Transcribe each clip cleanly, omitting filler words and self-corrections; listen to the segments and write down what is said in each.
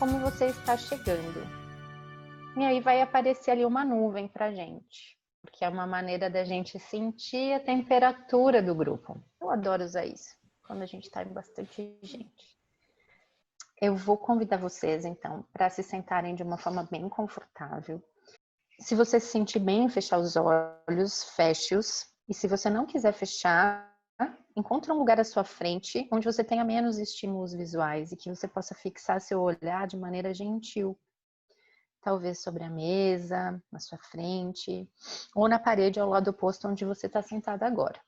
como você está chegando. E aí vai aparecer ali uma nuvem pra gente, porque é uma maneira da gente sentir a temperatura do grupo. Eu adoro usar isso, quando a gente está em bastante gente. Eu vou convidar vocês, então, para se sentarem de uma forma bem confortável. Se você se sentir bem em fechar os olhos, feche-os. E se você não quiser fechar, encontre um lugar à sua frente onde você tenha menos estímulos visuais e que você possa fixar seu olhar de maneira gentil. Talvez sobre a mesa, na sua frente, ou na parede ao lado oposto onde você está sentada agora.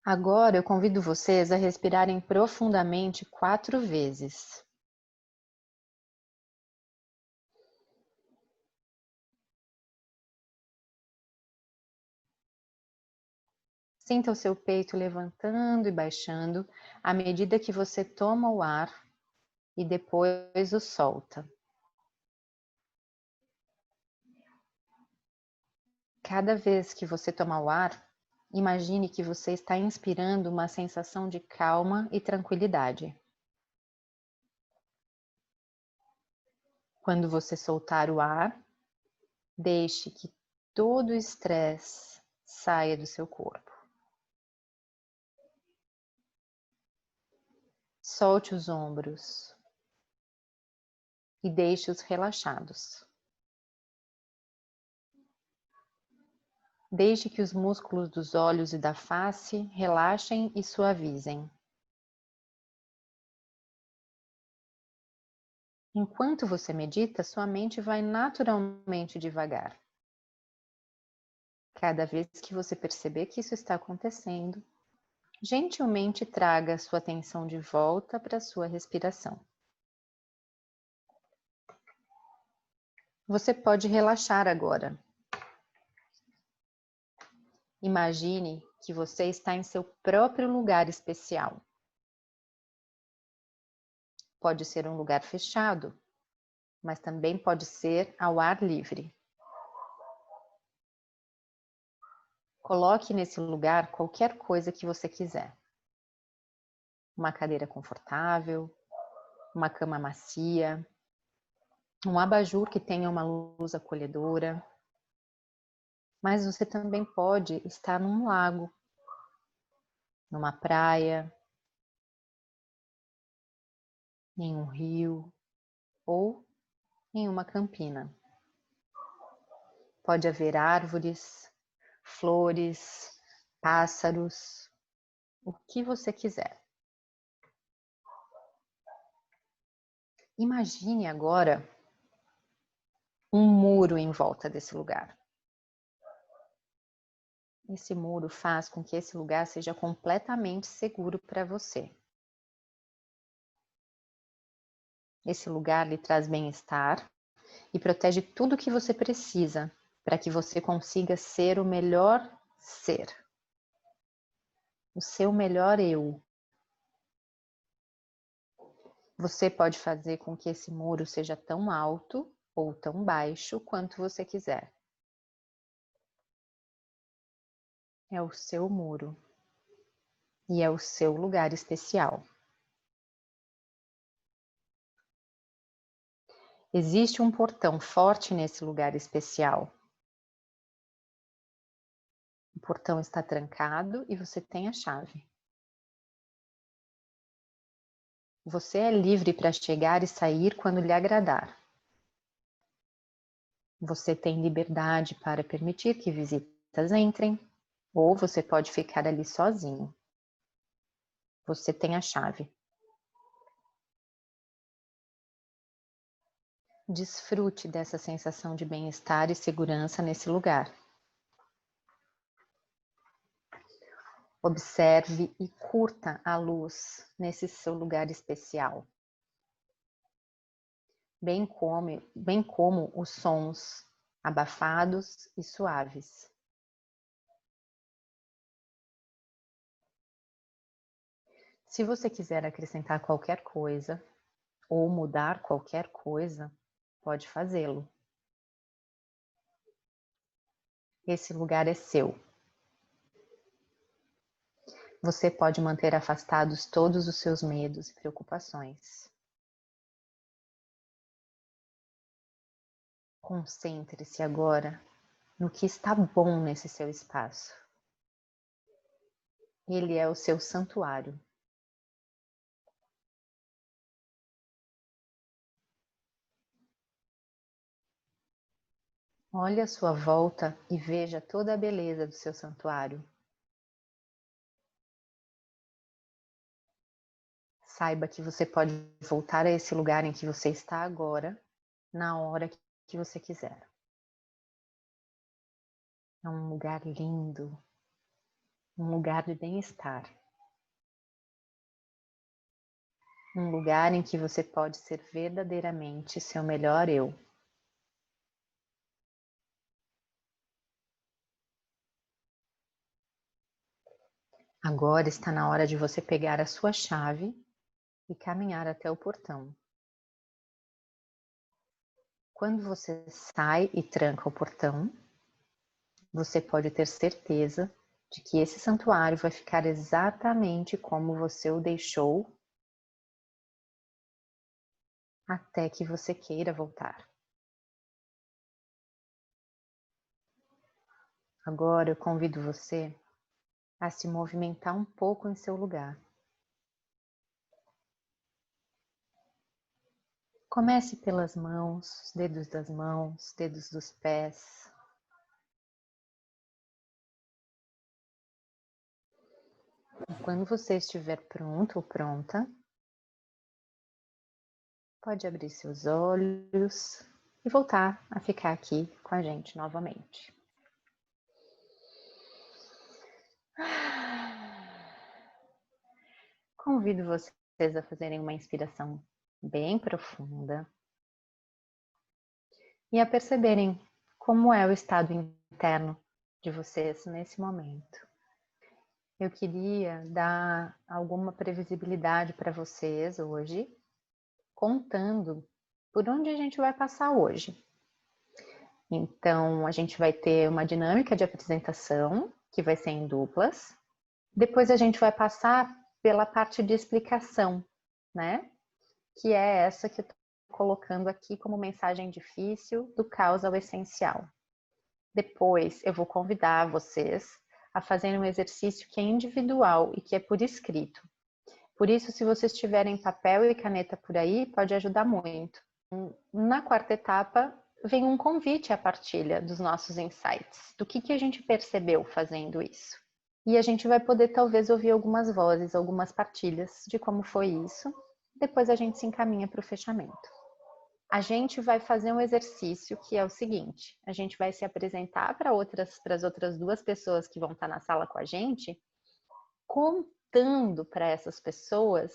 Agora eu convido vocês a respirarem profundamente 4 vezes. Sinta o seu peito levantando e baixando à medida que você toma o ar e depois o solta. Cada vez que você tomar o ar, imagine que você está inspirando uma sensação de calma e tranquilidade. Quando você soltar o ar, deixe que todo o estresse saia do seu corpo. Solte os ombros e deixe-os relaxados. Deixe que os músculos dos olhos e da face relaxem e suavizem. Enquanto você medita, sua mente vai naturalmente devagar. Cada vez que você perceber que isso está acontecendo, gentilmente traga sua atenção de volta para a sua respiração. Você pode relaxar agora. Imagine que você está em seu próprio lugar especial. Pode ser um lugar fechado, mas também pode ser ao ar livre. Coloque nesse lugar qualquer coisa que você quiser. Uma cadeira confortável, uma cama macia, um abajur que tenha uma luz acolhedora. Mas você também pode estar num lago, numa praia, em um rio ou em uma campina. Pode haver árvores, flores, pássaros, o que você quiser. Imagine agora um muro em volta desse lugar. Esse muro faz com que esse lugar seja completamente seguro para você. Esse lugar lhe traz bem-estar e protege tudo o que você precisa para que você consiga ser o melhor ser, o seu melhor eu. Você pode fazer com que esse muro seja tão alto ou tão baixo quanto você quiser. É o seu muro e é o seu lugar especial. Existe um portão forte nesse lugar especial. O portão está trancado e você tem a chave. Você é livre para chegar e sair quando lhe agradar. Você tem liberdade para permitir que visitas entrem, ou você pode ficar ali sozinho. Você tem a chave. Desfrute dessa sensação de bem-estar e segurança nesse lugar. Observe e curta a luz nesse seu lugar especial, bem como os sons abafados e suaves. Se você quiser acrescentar qualquer coisa ou mudar qualquer coisa, pode fazê-lo. Esse lugar é seu. Você pode manter afastados todos os seus medos e preocupações. Concentre-se agora no que está bom nesse seu espaço. Ele é o seu santuário. Olhe à sua volta e veja toda a beleza do seu santuário. Saiba que você pode voltar a esse lugar em que você está agora, na hora que você quiser. É um lugar lindo, um lugar de bem-estar. Um lugar em que você pode ser verdadeiramente seu melhor eu. Agora está na hora de você pegar a sua chave e caminhar até o portão. Quando você sai e tranca o portão, você pode ter certeza de que esse santuário vai ficar exatamente como você o deixou até que você queira voltar. Agora eu convido você a se movimentar um pouco em seu lugar. Comece pelas mãos, dedos das mãos, dedos dos pés. E quando você estiver pronto ou pronta, pode abrir seus olhos e voltar a ficar aqui com a gente novamente. Convido vocês a fazerem uma inspiração bem profunda e a perceberem como é o estado interno de vocês nesse momento. Eu queria dar alguma previsibilidade para vocês hoje, contando por onde a gente vai passar hoje. Então, a gente vai ter uma dinâmica de apresentação, que vai ser em duplas. Depois a gente vai passar pela parte de explicação, né? Que é essa que eu estou colocando aqui como mensagem difícil, do caos ao essencial. Depois eu vou convidar vocês a fazerem um exercício que é individual e que é por escrito. Por isso, se vocês tiverem papel e caneta por aí, pode ajudar muito. Na quarta etapa, vem um convite à partilha dos nossos insights, do que a gente percebeu fazendo isso. E a gente vai poder talvez ouvir algumas vozes, algumas partilhas de como foi isso. Depois a gente se encaminha para o fechamento. A gente vai fazer um exercício que é o seguinte: a gente vai se apresentar para as outras duas pessoas que vão estar na sala com a gente, contando para essas pessoas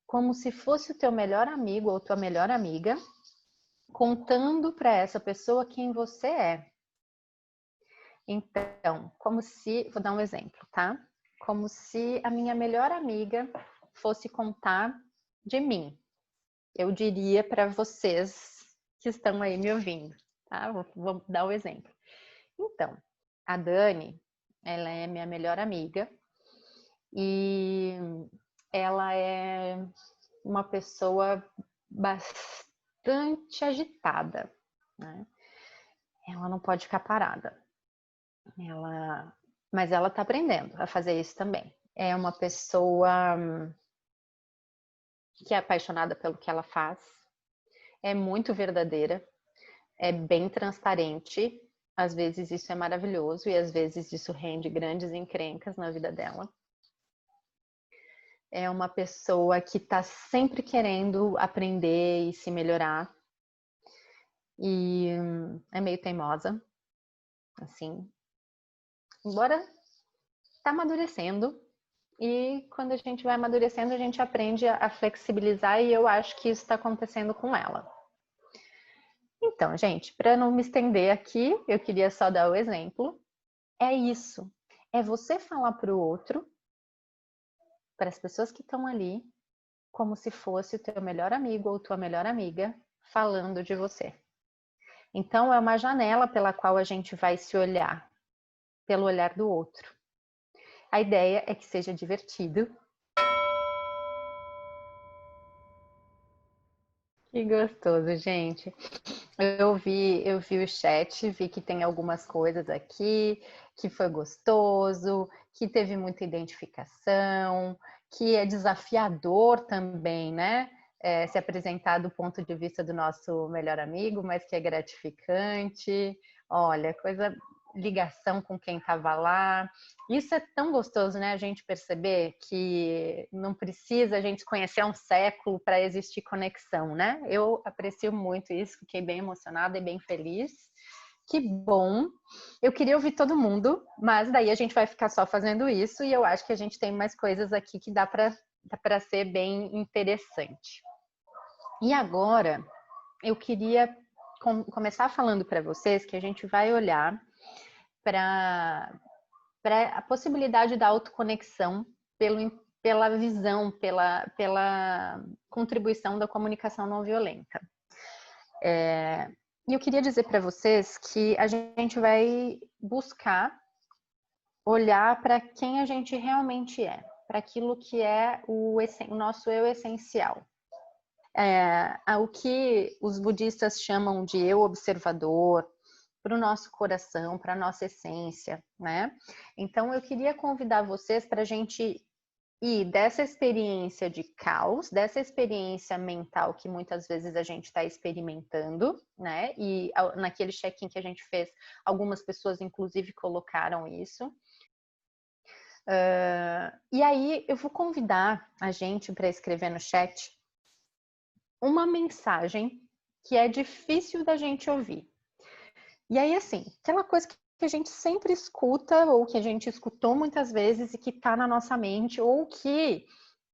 como se fosse o teu melhor amigo ou tua melhor amiga, contando para essa pessoa quem você é. Então, como se, vou dar um exemplo, tá? Como se a minha melhor amiga fosse contar de mim. Eu diria para vocês que estão aí me ouvindo, tá? Vou dar o exemplo. Então, a Dani, ela é minha melhor amiga e ela é uma pessoa bastante agitada, né? Ela não pode ficar parada. Mas ela está aprendendo a fazer isso também. É uma pessoa que é apaixonada pelo que ela faz, é muito verdadeira, é bem transparente. Às vezes isso é maravilhoso e às vezes isso rende grandes encrencas na vida dela. É uma pessoa que está sempre querendo aprender e se melhorar. E é meio teimosa, assim. Embora está amadurecendo. E quando a gente vai amadurecendo, a gente aprende a flexibilizar e eu acho que isso está acontecendo com ela. Então, gente, para não me estender aqui, eu queria só dar o exemplo. É isso. É você falar para o outro, para as pessoas que estão ali, como se fosse o teu melhor amigo ou tua melhor amiga falando de você. Então, é uma janela pela qual a gente vai se olhar, pelo olhar do outro. A ideia é que seja divertido Que gostoso, gente. Eu vi o chat, vi que tem algumas coisas aqui, que foi gostoso, que teve muita identificação, que é desafiador também, né? Se apresentar do ponto de vista do nosso melhor amigo, mas que é gratificante. Olha, ligação com quem estava lá. Isso é tão gostoso, né? A gente perceber que não precisa a gente conhecer um século para existir conexão, né? Eu aprecio muito isso, fiquei bem emocionada e bem feliz. Que bom! Eu queria ouvir todo mundo, mas daí a gente vai ficar só fazendo isso e eu acho que a gente tem mais coisas aqui que dá para ser bem interessante. E agora, eu queria começar falando para vocês que a gente vai olhar para a possibilidade da autoconexão pela visão, pela contribuição da comunicação não violenta. E eu queria dizer para vocês que a gente vai buscar olhar para quem a gente realmente é, para aquilo que é o nosso eu essencial. O que os budistas chamam de eu observador, para o nosso coração, para a nossa essência, né? Então, eu queria convidar vocês para a gente ir dessa experiência de caos, dessa experiência mental que muitas vezes a gente está experimentando, né? E naquele check-in que a gente fez, algumas pessoas, inclusive, colocaram isso. E aí, eu vou convidar a gente para escrever no chat uma mensagem que é difícil da gente ouvir. E aí, assim, aquela coisa que a gente sempre escuta, ou que a gente escutou muitas vezes e que está na nossa mente, ou que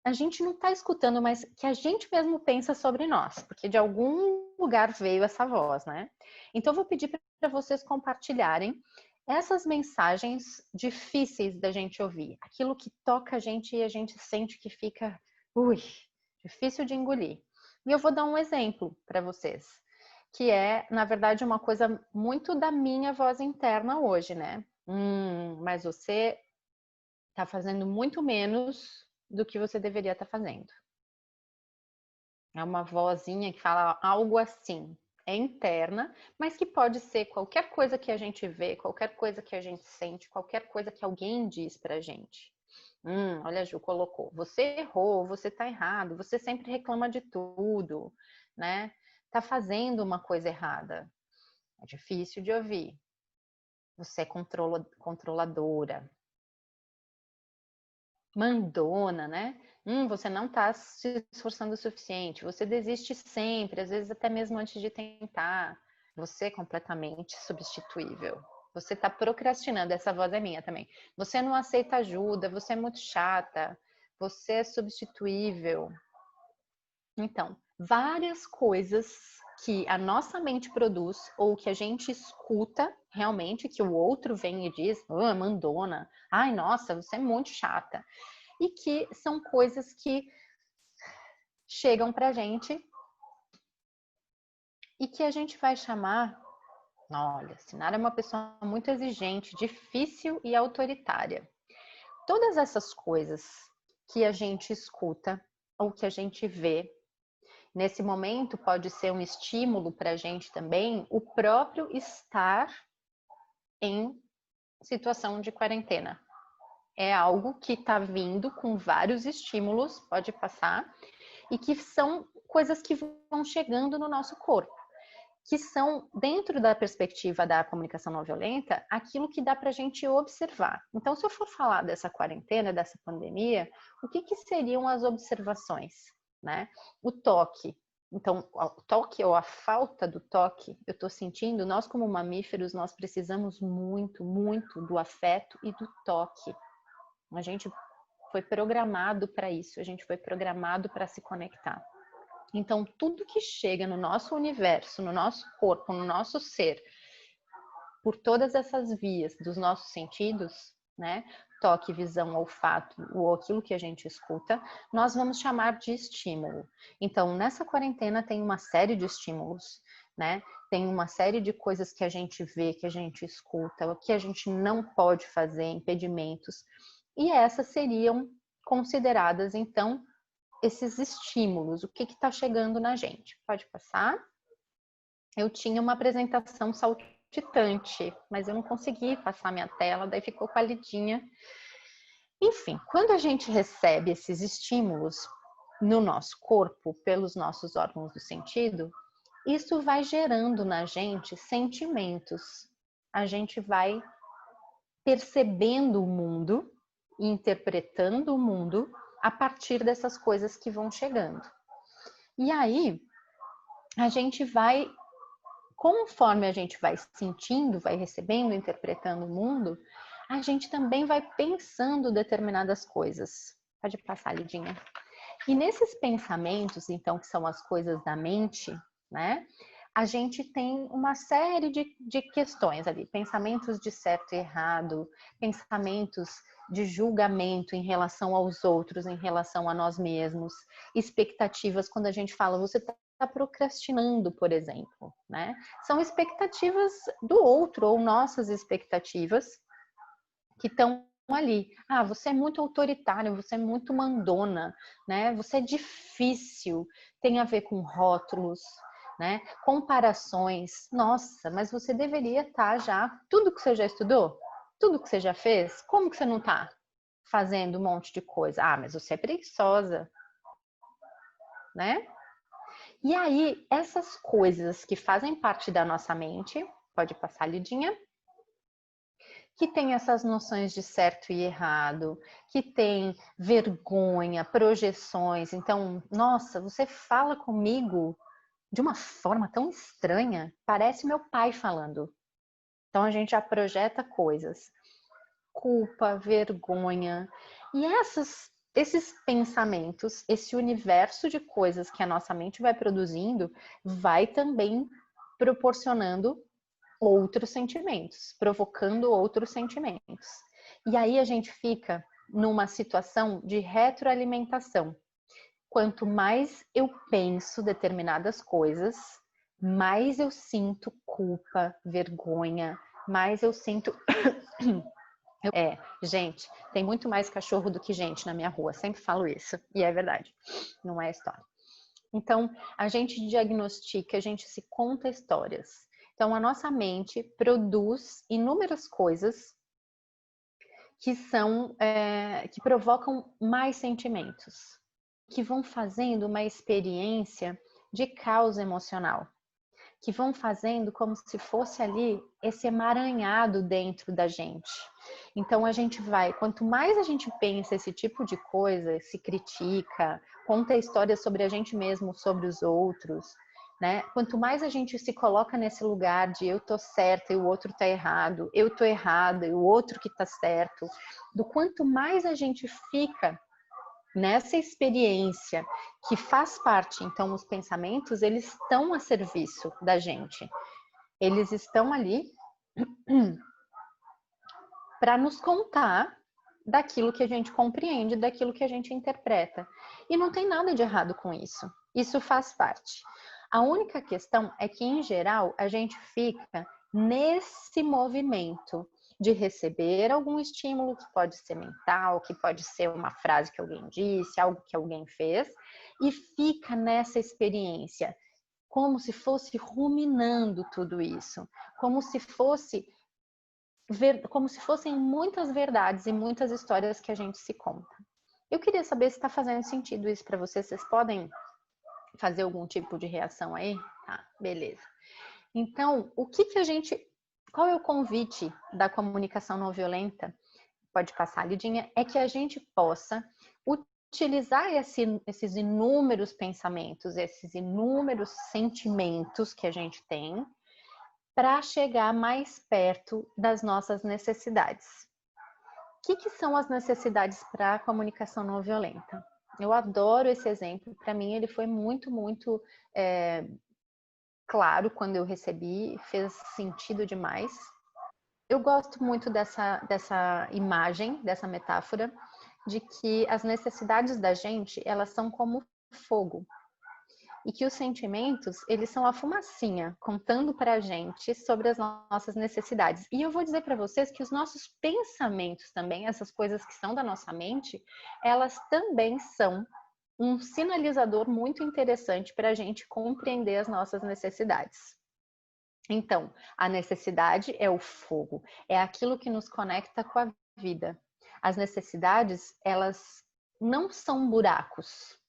a gente não está escutando, mas que a gente mesmo pensa sobre nós, porque de algum lugar veio essa voz, né? Então, eu vou pedir para vocês compartilharem essas mensagens difíceis da gente ouvir, aquilo que toca a gente e a gente sente que fica, difícil de engolir. E eu vou dar um exemplo para vocês, que é, na verdade, uma coisa muito da minha voz interna hoje, né? Mas você está fazendo muito menos do que você deveria estar fazendo. É uma vozinha que fala algo assim, é interna, mas que pode ser qualquer coisa que a gente vê, qualquer coisa que a gente sente, qualquer coisa que alguém diz pra gente. Olha, a Ju colocou, você errou, você tá errado, você sempre reclama de tudo, né? Tá fazendo uma coisa errada. É difícil de ouvir. Você é controladora. Mandona, né? Você não está se esforçando o suficiente. Você desiste sempre, às vezes até mesmo antes de tentar. Você é completamente substituível. Você está procrastinando. Essa voz é minha também. Você não aceita ajuda. Você é muito chata. Você é substituível. Então, várias coisas que a nossa mente produz ou que a gente escuta realmente, que o outro vem e diz, mandona, ai, nossa, você é muito chata. E que são coisas que chegam pra gente e que a gente vai chamar, olha, Sinara é uma pessoa muito exigente, difícil e autoritária. Todas essas coisas que a gente escuta ou que a gente vê, nesse momento pode ser um estímulo para a gente também, o próprio estar em situação de quarentena. É algo que está vindo com vários estímulos, pode passar, e que são coisas que vão chegando no nosso corpo, que são, dentro da perspectiva da comunicação não violenta, aquilo que dá para a gente observar. Então, se eu for falar dessa quarentena, dessa pandemia, o que seriam as observações, né? O toque. Então, o toque ou a falta do toque, eu estou sentindo, nós como mamíferos, nós precisamos muito, muito do afeto e do toque. A gente foi programado para isso, a gente foi programado para se conectar. Então, tudo que chega no nosso universo, no nosso corpo, no nosso ser, por todas essas vias dos nossos sentidos, né? Toque, visão, olfato, ou aquilo que a gente escuta, nós vamos chamar de estímulo. Então, nessa quarentena tem uma série de estímulos, né? Tem uma série de coisas que a gente vê, que a gente escuta, o que a gente não pode fazer, impedimentos. E essas seriam consideradas, então, esses estímulos, o que está chegando na gente. Pode passar. Eu tinha uma apresentação saltitante, mas eu não consegui passar minha tela, daí ficou palidinha. Enfim, quando a gente recebe esses estímulos no nosso corpo, pelos nossos órgãos do sentido, isso vai gerando na gente sentimentos. A gente vai percebendo o mundo, interpretando o mundo a partir dessas coisas que vão chegando. E aí, a gente vai, conforme a gente vai sentindo, vai recebendo, interpretando o mundo, a gente também vai pensando determinadas coisas. Pode passar, Lidinha. E nesses pensamentos, então, que são as coisas da mente, né? A gente tem uma série de questões ali, pensamentos de certo e errado, pensamentos de julgamento em relação aos outros, em relação a nós mesmos, expectativas quando a gente fala, você está procrastinando, por exemplo, né? São expectativas do outro ou nossas expectativas que estão ali. Ah, você é muito autoritário, você é muito mandona, né? Você é difícil, tem a ver com rótulos, né? Comparações. Nossa, mas você deveria estar já, tudo que você já estudou, tudo que você já fez, como que você não está fazendo um monte de coisa? Ah, mas você é preguiçosa, né? E aí, essas coisas que fazem parte da nossa mente, pode passar, Lidinha, que tem essas noções de certo e errado, que tem vergonha, projeções. Então, nossa, você fala comigo de uma forma tão estranha, parece meu pai falando. Então, a gente já projeta coisas. Culpa, vergonha. E esses pensamentos, esse universo de coisas que a nossa mente vai produzindo, vai também proporcionando outros sentimentos, provocando outros sentimentos. E aí a gente fica numa situação de retroalimentação. Quanto mais eu penso determinadas coisas, mais eu sinto culpa, vergonha, mais eu sinto. Gente, tem muito mais cachorro do que gente na minha rua, sempre falo isso, e é verdade, não é história. Então, a gente diagnostica, a gente se conta histórias. Então, a nossa mente produz inúmeras coisas que provocam mais sentimentos, que vão fazendo uma experiência de causa emocional, que vão fazendo como se fosse ali esse emaranhado dentro da gente. Então a gente vai, quanto mais a gente pensa esse tipo de coisa, se critica, conta histórias sobre a gente mesmo, sobre os outros, né? Quanto mais a gente se coloca nesse lugar de eu tô certa e o outro tá errado, eu tô errada e o outro que tá certo, do quanto mais a gente fica nessa experiência que faz parte, então os pensamentos, eles estão a serviço da gente. Eles estão ali para nos contar daquilo que a gente compreende, daquilo que a gente interpreta. E não tem nada de errado com isso. Isso faz parte. A única questão é que, em geral, a gente fica nesse movimento de receber algum estímulo, que pode ser mental, que pode ser uma frase que alguém disse, algo que alguém fez, e fica nessa experiência, como se fosse ruminando tudo isso, como se fossem muitas verdades e muitas histórias que a gente se conta. Eu queria saber se está fazendo sentido isso para vocês. Vocês podem fazer algum tipo de reação aí? Tá, beleza. Então, qual é o convite da comunicação não violenta? Pode passar, Lidinha, é que a gente possa utilizar esses inúmeros pensamentos, esses inúmeros sentimentos que a gente tem para chegar mais perto das nossas necessidades. O que são as necessidades para a comunicação não violenta? Eu adoro esse exemplo. Para mim, ele foi muito, muito claro quando eu recebi, fez sentido demais. Eu gosto muito dessa imagem, dessa metáfora, de que as necessidades da gente, elas são como fogo. E que os sentimentos, eles são a fumacinha, contando para a gente sobre as nossas necessidades. E eu vou dizer para vocês que os nossos pensamentos também, essas coisas que são da nossa mente, elas também são um sinalizador muito interessante para a gente compreender as nossas necessidades. Então, a necessidade é o fogo, é aquilo que nos conecta com a vida. As necessidades, elas não são buracos.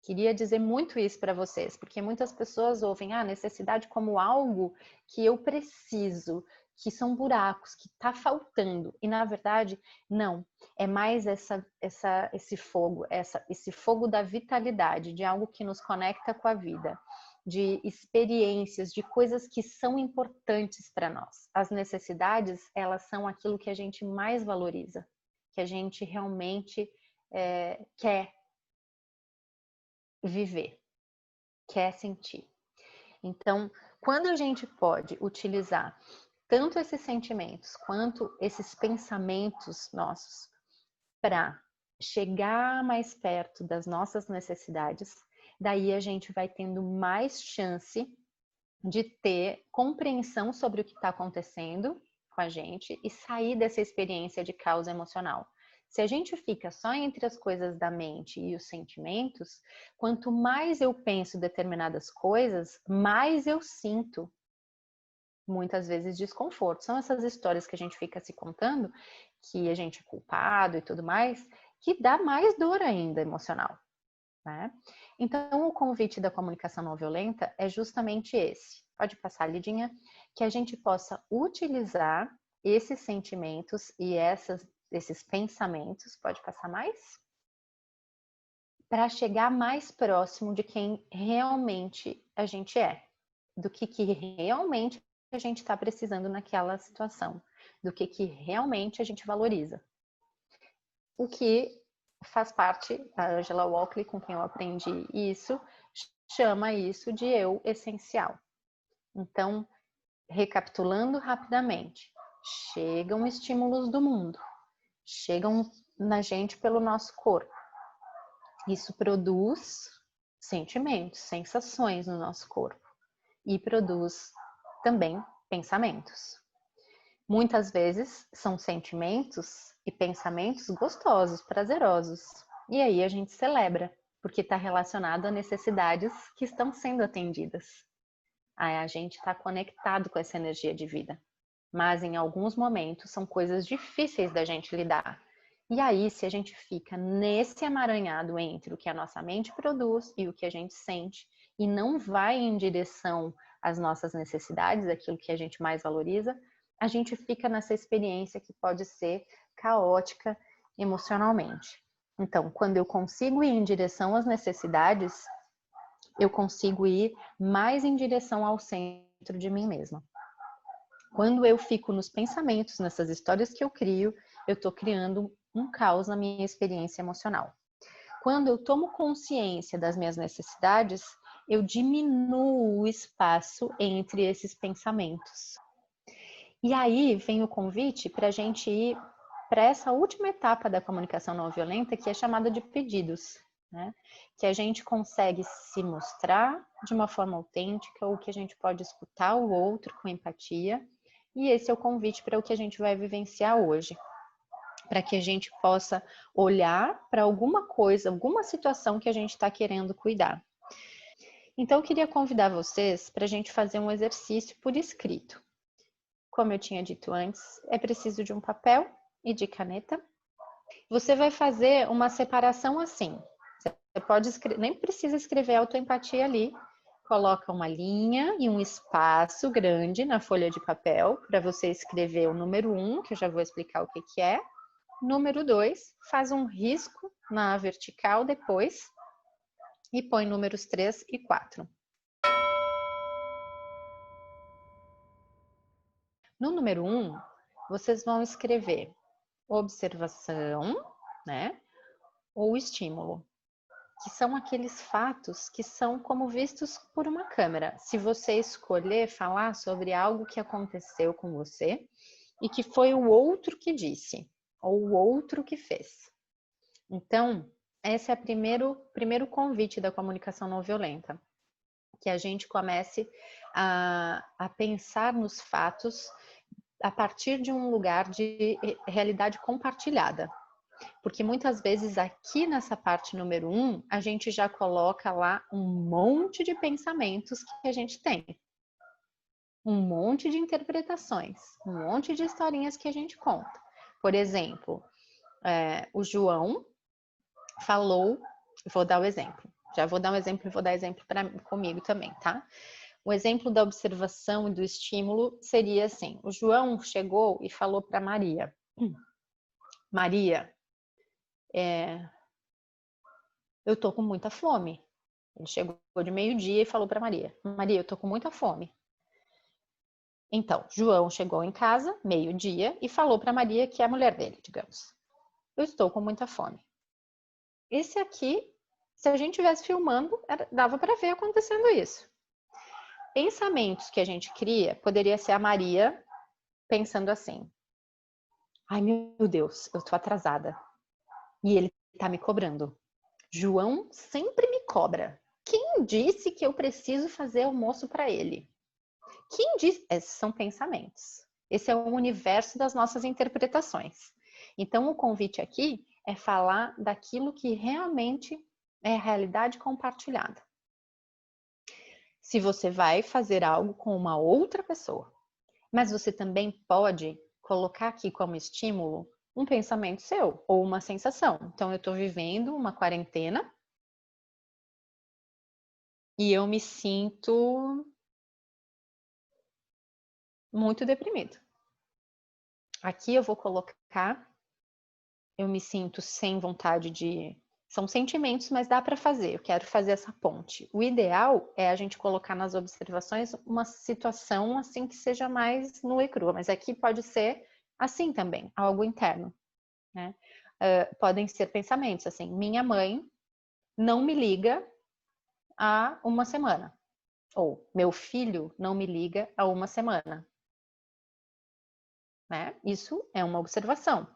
Queria dizer muito isso para vocês, porque muitas pessoas ouvem a necessidade como algo que eu preciso, que são buracos, que está faltando. E na verdade, não. É mais esse fogo, esse fogo da vitalidade, de algo que nos conecta com a vida, de experiências, de coisas que são importantes para nós. As necessidades, elas são aquilo que a gente mais valoriza, que a gente realmente quer viver, quer sentir. Então, quando a gente pode utilizar tanto esses sentimentos quanto esses pensamentos nossos para chegar mais perto das nossas necessidades, daí a gente vai tendo mais chance de ter compreensão sobre o que está acontecendo com a gente e sair dessa experiência de caos emocional. Se a gente fica só entre as coisas da mente e os sentimentos, quanto mais eu penso determinadas coisas, mais eu sinto, muitas vezes, desconforto. São essas histórias que a gente fica se contando, que a gente é culpado e tudo mais, que dá mais dor ainda emocional, né? Então, o convite da comunicação não violenta é justamente esse. Pode passar, Lidinha, que a gente possa utilizar esses sentimentos e esses pensamentos, pode passar mais? Para chegar mais próximo de quem realmente a gente é, do que realmente a gente está precisando naquela situação, do que realmente a gente valoriza. O que faz parte, a Angela Walkley, com quem eu aprendi isso, chama isso de eu essencial. Então, recapitulando rapidamente, chegam estímulos do mundo, chegam na gente pelo nosso corpo. Isso produz sentimentos, sensações no nosso corpo e produz também pensamentos. Muitas vezes são sentimentos e pensamentos gostosos, prazerosos. E aí a gente celebra, porque está relacionado a necessidades que estão sendo atendidas. Aí a gente está conectado com essa energia de vida. Mas em alguns momentos são coisas difíceis da gente lidar. E aí, se a gente fica nesse emaranhado entre o que a nossa mente produz e o que a gente sente, e não vai em direção às nossas necessidades, aquilo que a gente mais valoriza, a gente fica nessa experiência que pode ser caótica emocionalmente. Então, quando eu consigo ir em direção às necessidades, eu consigo ir mais em direção ao centro de mim mesma. Quando eu fico nos pensamentos, nessas histórias que eu crio, eu estou criando um caos na minha experiência emocional. Quando eu tomo consciência das minhas necessidades, eu diminuo o espaço entre esses pensamentos. E aí vem o convite para a gente ir para essa última etapa da comunicação não violenta, que é chamada de pedidos, né? Que a gente consegue se mostrar de uma forma autêntica, ou que a gente pode escutar o outro com empatia. E esse é o convite para o que a gente vai vivenciar hoje, para que a gente possa olhar para alguma coisa, alguma situação que a gente está querendo cuidar. Então, eu queria convidar vocês para a gente fazer um exercício por escrito. Como eu tinha dito antes, é preciso de um papel e de caneta. Você vai fazer uma separação assim. Você pode nem precisa escrever autoempatia ali. Coloca uma linha e um espaço grande na folha de papel para você escrever o número 1, que eu já vou explicar o que é. Número 2, faz um risco na vertical depois e põe números 3 e 4. No número 1, vocês vão escrever observação, né? Ou estímulo, que são aqueles fatos que são como vistos por uma câmera. Se você escolher falar sobre algo que aconteceu com você e que foi o outro que disse, ou o outro que fez. Então, esse é o primeiro convite da comunicação não violenta, que a gente comece a pensar nos fatos a partir de um lugar de realidade compartilhada. Porque muitas vezes aqui nessa parte número 1, a gente já coloca lá um monte de pensamentos que a gente tem. Um monte de interpretações, um monte de historinhas que a gente conta. Por exemplo, o João falou, vou dar o exemplo. Já vou dar um exemplo e vou dar exemplo comigo também, tá? O exemplo da observação e do estímulo seria assim: o João chegou e falou para Maria: Maria, eu tô com muita fome. Ele chegou de meio-dia e falou para Maria: Maria, eu tô com muita fome. Então, João chegou em casa, meio-dia, e falou para Maria, que é a mulher dele, digamos: eu estou com muita fome. Esse aqui, se a gente estivesse filmando, dava para ver acontecendo isso. Pensamentos que a gente cria, poderia ser a Maria pensando assim: ai meu Deus, eu tô atrasada. E ele tá me cobrando. João sempre me cobra. Quem disse que eu preciso fazer almoço para ele? Quem disse? Esses são pensamentos. Esse é o universo das nossas interpretações. Então, o convite aqui é falar daquilo que realmente é a realidade compartilhada. Se você vai fazer algo com uma outra pessoa, mas você também pode colocar aqui como estímulo um pensamento seu ou uma sensação. Então, eu estou vivendo uma quarentena e eu me sinto muito deprimido. Aqui eu vou colocar, eu me sinto sem vontade de... São sentimentos, mas dá para fazer. Eu quero fazer essa ponte. O ideal é a gente colocar nas observações uma situação assim que seja mais nua e crua, mas aqui pode ser assim também, algo interno, né? Podem ser pensamentos assim: minha mãe não me liga há uma semana, ou meu filho não me liga há uma semana, né? Isso é uma observação.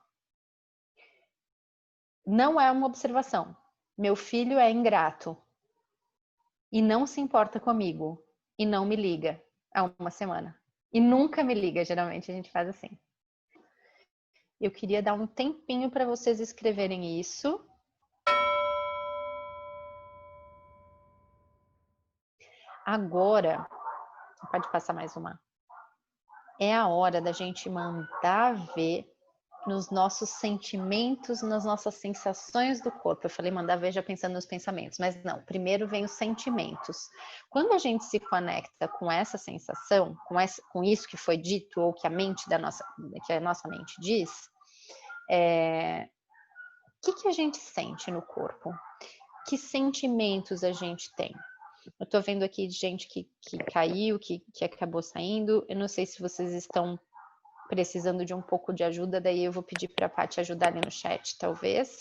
Não é uma observação. Meu filho é ingrato e não se importa comigo e não me liga há uma semana. E nunca me liga, geralmente a gente faz assim. Eu queria dar um tempinho para vocês escreverem isso. Agora, pode passar mais uma. É a hora da gente mandar ver nos nossos sentimentos, nas nossas sensações do corpo. Eu falei mandar ver já pensando nos pensamentos, mas não, primeiro vem os sentimentos. Quando a gente se conecta com essa sensação, com isso que foi dito, ou que a nossa mente diz, o que a gente sente no corpo? Que sentimentos a gente tem? Eu tô vendo aqui gente que caiu, que acabou saindo. Eu não sei se vocês estão precisando de um pouco de ajuda, daí eu vou pedir para a Paty ajudar ali no chat, talvez,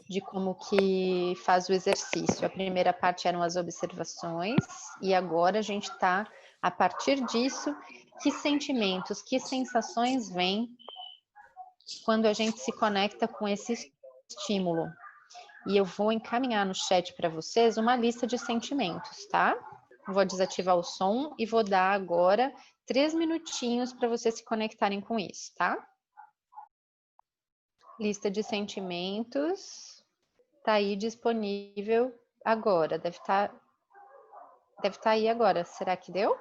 de como que faz o exercício. A primeira parte eram as observações, e agora a gente está, a partir disso, que sentimentos, que sensações vêm quando a gente se conecta com esse estímulo. E eu vou encaminhar no chat para vocês uma lista de sentimentos, tá? Vou desativar o som e vou dar agora 3 minutinhos para vocês se conectarem com isso, tá? Lista de sentimentos tá aí disponível agora. Deve estar aí agora. Será que deu?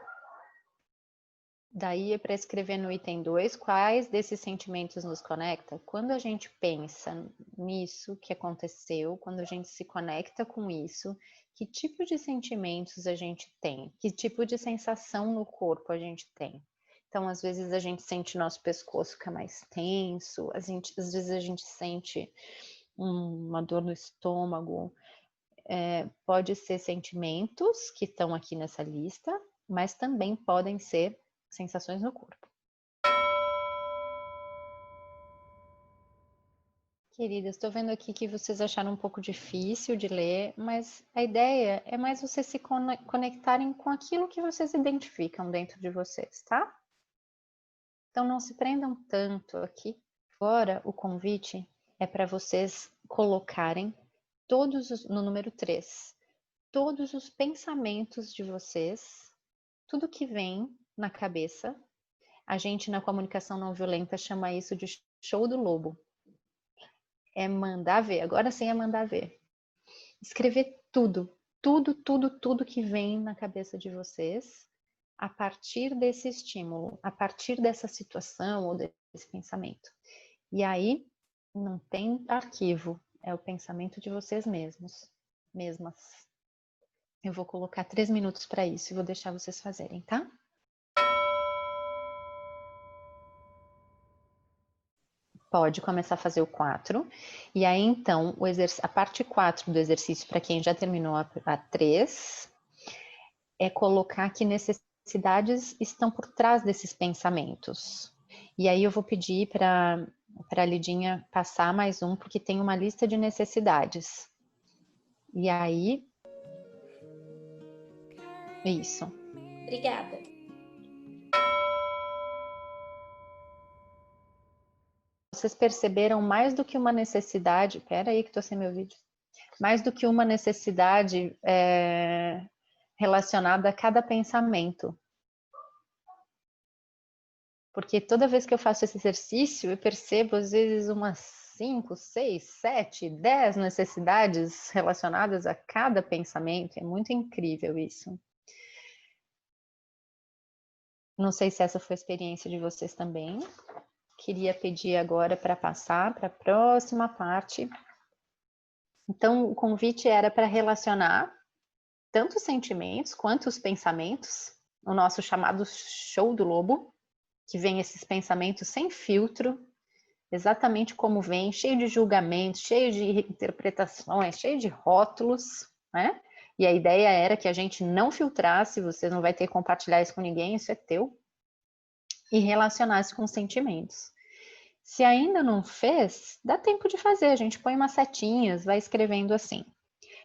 Daí é para escrever no item 2, quais desses sentimentos nos conecta? Quando a gente pensa nisso que aconteceu, quando a gente se conecta com isso, que tipo de sentimentos a gente tem? Que tipo de sensação no corpo a gente tem? Então, às vezes a gente sente nosso pescoço ficar mais tenso, às vezes a gente sente uma dor no estômago. Pode ser sentimentos que estão aqui nessa lista, mas também podem ser sensações no corpo. Queridas, estou vendo aqui que vocês acharam um pouco difícil de ler, mas a ideia é mais vocês se conectarem com aquilo que vocês identificam dentro de vocês, tá? Então não se prendam tanto aqui. Agora o convite é para vocês colocarem no número 3, todos os pensamentos de vocês, tudo que vem na cabeça. A gente na comunicação não violenta chama isso de show do lobo. é mandar ver. Agora sim é mandar ver. Escrever tudo, tudo, tudo, tudo que vem na cabeça de vocês a partir desse estímulo, a partir dessa situação ou desse pensamento. E aí não tem arquivo, é o pensamento de vocês mesmos, mesmas. Eu vou colocar 3 minutos para isso e vou deixar vocês fazerem, tá? Pode começar a fazer o 4. E aí, então, a parte 4 do exercício, para quem já terminou a 3, é colocar que necessidades estão por trás desses pensamentos. E aí eu vou pedir para a Lidinha passar mais um, porque tem uma lista de necessidades. E aí... Isso. Obrigada. Vocês perceberam mais do que uma necessidade... Pera aí que estou sem meu vídeo. Mais do que uma necessidade relacionada a cada pensamento. Porque toda vez que eu faço esse exercício, eu percebo às vezes umas 5, 6, 7, 10 necessidades relacionadas a cada pensamento. É muito incrível isso. Não sei se essa foi a experiência de vocês também. Queria pedir agora para passar para a próxima parte. Então, o convite era para relacionar tanto os sentimentos quanto os pensamentos, o nosso chamado show do lobo, que vem esses pensamentos sem filtro, exatamente como vem, cheio de julgamentos, cheio de interpretações, cheio de rótulos, né? E a ideia era que a gente não filtrasse, você não vai ter que compartilhar isso com ninguém, isso é teu, e relacionasse com sentimentos. Se ainda não fez, dá tempo de fazer, a gente põe umas setinhas, vai escrevendo assim.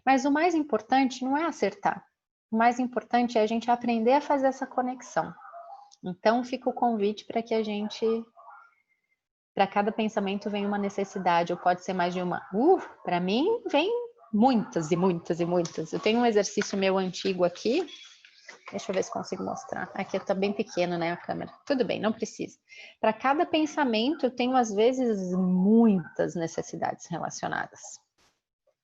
Mas o mais importante não é acertar, o mais importante é a gente aprender a fazer essa conexão. Então fica o convite para que a gente... Para cada pensamento vem uma necessidade, ou pode ser mais de uma. Para mim vem muitas e muitas e muitas. Eu tenho um exercício meu antigo aqui. Deixa eu ver se consigo mostrar. Aqui está bem pequeno, né, a câmera. Tudo bem, não precisa. Para cada pensamento, eu tenho, às vezes, muitas necessidades relacionadas.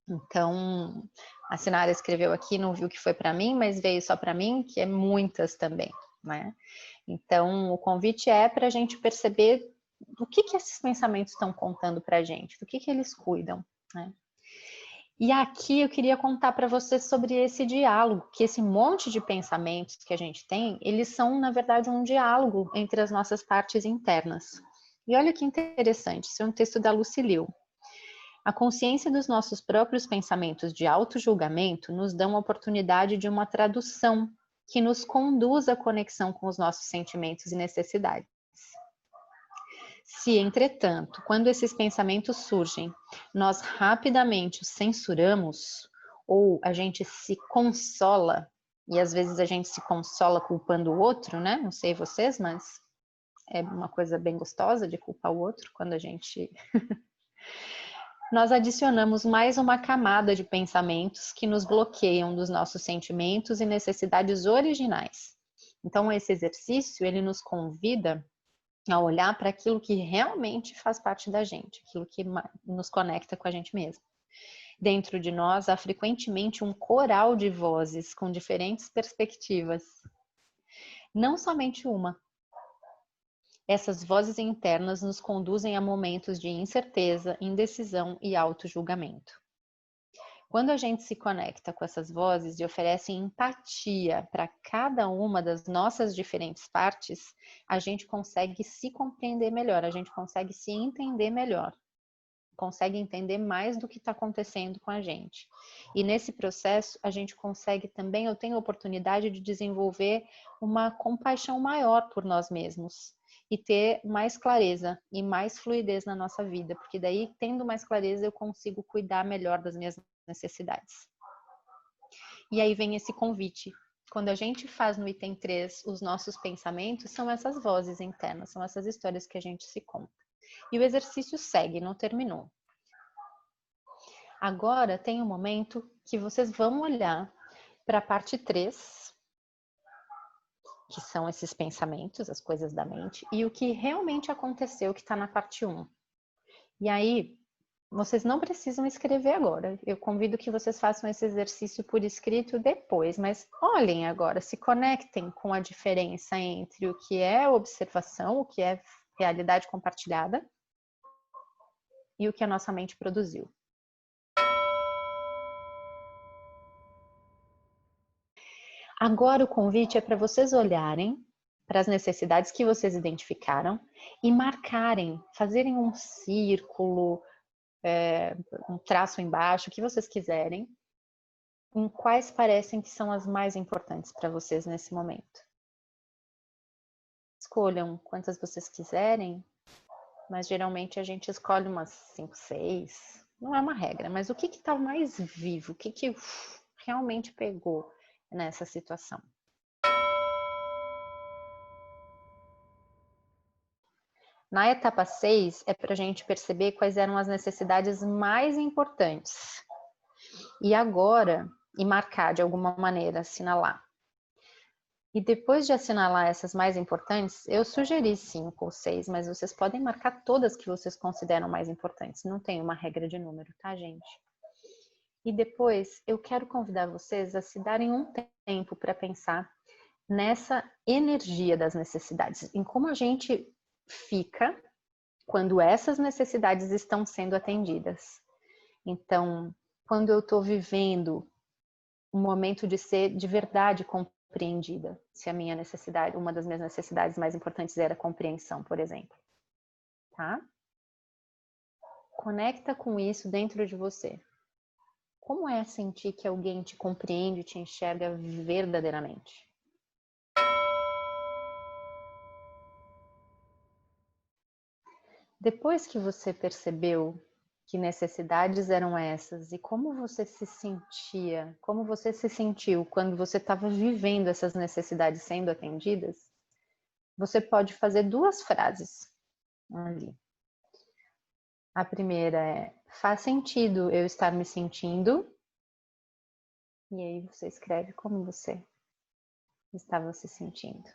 Então, a Sinara escreveu aqui, não viu que foi para mim, mas veio só para mim, que é muitas também, né? Então, o convite é para a gente perceber do que esses pensamentos estão contando para a gente, do que eles cuidam, né? E aqui eu queria contar para vocês sobre esse diálogo, que esse monte de pensamentos que a gente tem, eles são, na verdade, um diálogo entre as nossas partes internas. E olha que interessante, isso é um texto da Lucy Liu. A consciência dos nossos próprios pensamentos de auto-julgamento nos dão a oportunidade de uma tradução que nos conduz à conexão com os nossos sentimentos e necessidades. Se, entretanto, quando esses pensamentos surgem, nós rapidamente os censuramos, ou a gente se consola, e às vezes a gente se consola culpando o outro, né? Não sei vocês, mas é uma coisa bem gostosa de culpar o outro quando a gente... Nós adicionamos mais uma camada de pensamentos que nos bloqueiam dos nossos sentimentos e necessidades originais. Então, esse exercício, ele nos convida a olhar para aquilo que realmente faz parte da gente, aquilo que nos conecta com a gente mesmo. Dentro de nós há frequentemente um coral de vozes com diferentes perspectivas. Não somente uma. Essas vozes internas nos conduzem a momentos de incerteza, indecisão e auto-julgamento. Quando a gente se conecta com essas vozes e oferece empatia para cada uma das nossas diferentes partes, a gente consegue se compreender melhor, a gente consegue se entender melhor, consegue entender mais do que está acontecendo com a gente. E nesse processo, a gente consegue também, eu tenho a oportunidade de desenvolver uma compaixão maior por nós mesmos e ter mais clareza e mais fluidez na nossa vida, porque daí, tendo mais clareza, eu consigo cuidar melhor das minhas necessidades. E aí vem esse convite. Quando a gente faz no item 3 os nossos pensamentos, são essas vozes internas, são essas histórias que a gente se conta. E o exercício segue, não terminou. Agora tem um momento que vocês vão olhar para a parte 3, que são esses pensamentos, as coisas da mente, e o que realmente aconteceu que está na parte 1. E aí, Vocês não precisam escrever agora. Eu convido que vocês façam esse exercício por escrito depois, mas olhem agora, se conectem com a diferença entre o que é observação, o que é realidade compartilhada e o que a nossa mente produziu. Agora o convite é para vocês olharem para as necessidades que vocês identificaram e marcarem, fazerem um círculo, um traço embaixo, o que vocês quiserem, em quais parecem que são as mais importantes para vocês nesse momento. Escolham quantas vocês quiserem, mas geralmente a gente escolhe umas 5, 6. Não é uma regra, mas o que está mais vivo? O que realmente pegou nessa situação? Na etapa 6 é para a gente perceber quais eram as necessidades mais importantes. E agora, e marcar de alguma maneira, assinalar. E depois de assinalar essas mais importantes, eu sugeri 5 ou 6, mas vocês podem marcar todas que vocês consideram mais importantes. Não tem uma regra de número, tá, gente? E depois eu quero convidar vocês a se darem um tempo para pensar nessa energia das necessidades, em como a gente fica quando essas necessidades estão sendo atendidas. Então, quando eu estou vivendo um momento de ser de verdade compreendida, se a minha necessidade, uma das minhas necessidades mais importantes era compreensão, por exemplo, tá? Conecta com isso dentro de você. Como é sentir que alguém te compreende, te enxerga verdadeiramente? Depois que você percebeu que necessidades eram essas e como você se sentia, como você se sentiu quando você estava vivendo essas necessidades sendo atendidas, você pode fazer 2 frases ali. A primeira é: faz sentido eu estar me sentindo? E aí você escreve como você estava se sentindo.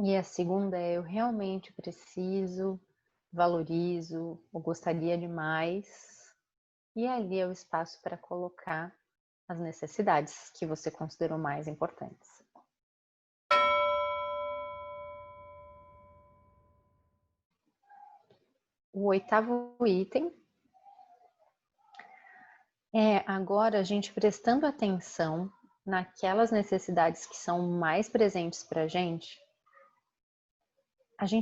E a segunda é: eu realmente preciso, valorizo ou gostaria de mais. E ali é o espaço para colocar as necessidades que você considerou mais importantes. O 8º item é agora a gente prestando atenção naquelas necessidades que são mais presentes para a gente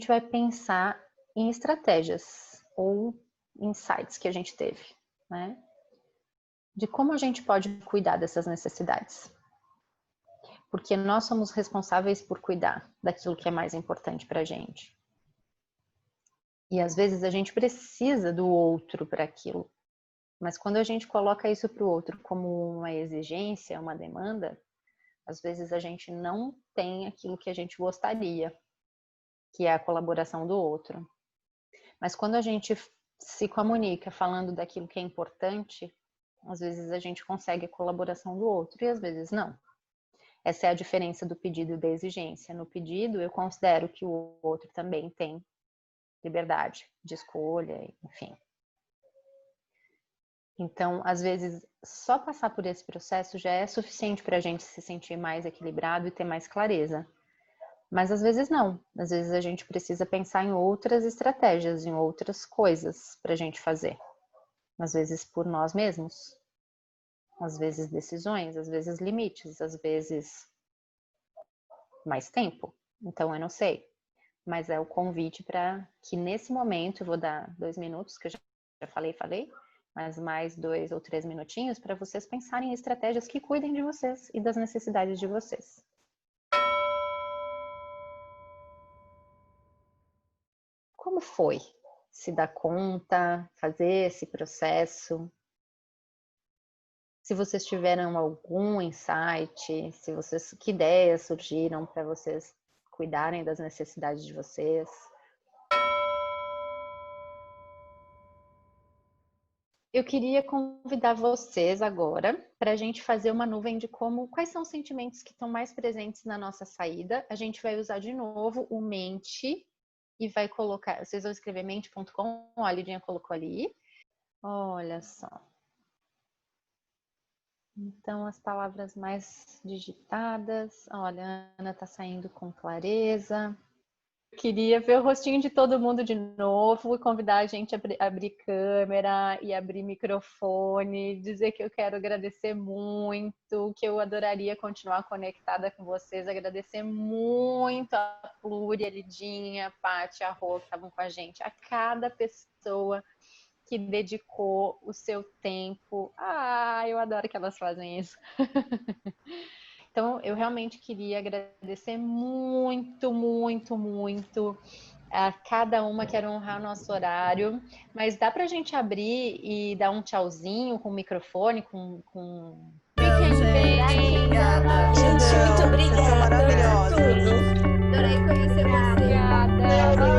vai pensar em estratégias ou insights que a gente teve, né? De como a gente pode cuidar dessas necessidades. Porque nós somos responsáveis por cuidar daquilo que é mais importante para a gente. E às vezes a gente precisa do outro para aquilo. Mas quando a gente coloca isso para o outro como uma exigência, uma demanda, às vezes a gente não tem aquilo que a gente gostaria, que é a colaboração do outro. Mas quando a gente se comunica falando daquilo que é importante, às vezes a gente consegue a colaboração do outro e às vezes não. Essa é a diferença do pedido e da exigência. No pedido, eu considero que o outro também tem liberdade de escolha, enfim. Então, às vezes, só passar por esse processo já é suficiente para a gente se sentir mais equilibrado e ter mais clareza. Mas às vezes não. Às vezes a gente precisa pensar em outras estratégias, em outras coisas para a gente fazer. Às vezes por nós mesmos. Às vezes decisões, às vezes limites, às vezes mais tempo. Então eu não sei. Mas é o convite para que nesse momento, eu vou dar 2 minutos, que eu já falei, mas mais 2 ou 3 minutinhos para vocês pensarem em estratégias que cuidem de vocês e das necessidades de vocês. Como foi se dar conta, fazer esse processo? Se vocês tiveram algum insight, que ideias surgiram para vocês cuidarem das necessidades de vocês? Eu queria convidar vocês agora para a gente fazer uma nuvem de quais são os sentimentos que estão mais presentes na nossa saída. A gente vai usar de novo o mente e vai colocar, vocês vão escrever mente.com, ó, a Lidinha colocou ali. Olha só. Então, as palavras mais digitadas. Olha, a Ana tá saindo com clareza. Queria ver o rostinho de todo mundo de novo e convidar a gente a abrir câmera e abrir microfone, dizer que eu quero agradecer muito, que eu adoraria continuar conectada com vocês, agradecer muito a Pluri, a Lidinha, a Paty, a Rô, que estavam com a gente, a cada pessoa que dedicou o seu tempo. Ah, eu adoro que elas fazem isso. Então, eu realmente queria agradecer muito, muito, muito a cada uma, quero honrar o nosso horário, mas dá pra gente abrir e dar um tchauzinho com o microfone, com... Não, gente, obrigada. Gente, muito obrigada. Vocês são maravilhosas. Adorei conhecer você. Obrigada.